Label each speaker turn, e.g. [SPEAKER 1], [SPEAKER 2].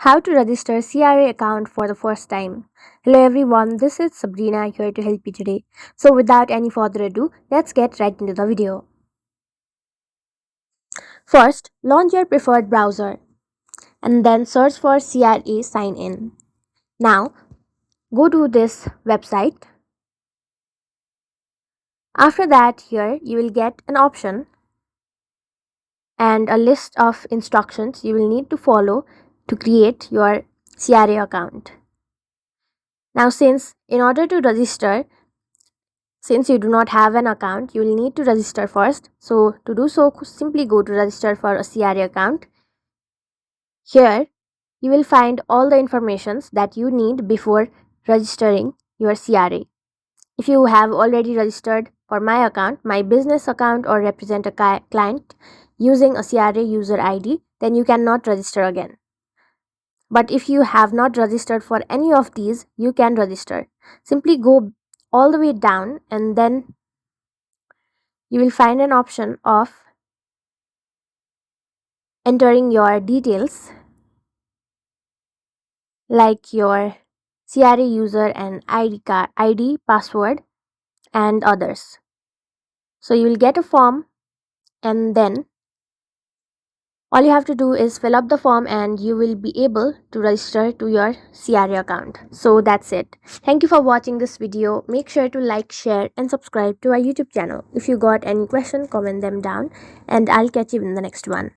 [SPEAKER 1] How to register CRA account for the first time. Hello everyone, this is Sabrina here to help you today. So without any further ado, let's get right into the video. First, launch your preferred browser and then search for CRA sign in. Now, go to this website. After that, here you will get an option and a list of instructions you will need to follow to create your CRA account. Now, since in order to register, since you do not have an account, you will need to register first. So to do so, simply go to register for a CRA account. Here, you will find all the informations that you need before registering your CRA. If you have already registered for my account, my business account, or represent a client using a CRA user ID, then you cannot register again. But if you have not registered for any of these, you can register. Simply go all the way down and then you will find an option of entering your details like your CRA user and ID, password, and others. So you will get a form and then all you have to do is fill up the form and you will be able to register to your CRA account. So that's it. Thank you for watching this video. Make sure to like, share and subscribe to our YouTube channel. If you got any question, comment them down and I'll catch you in the next one.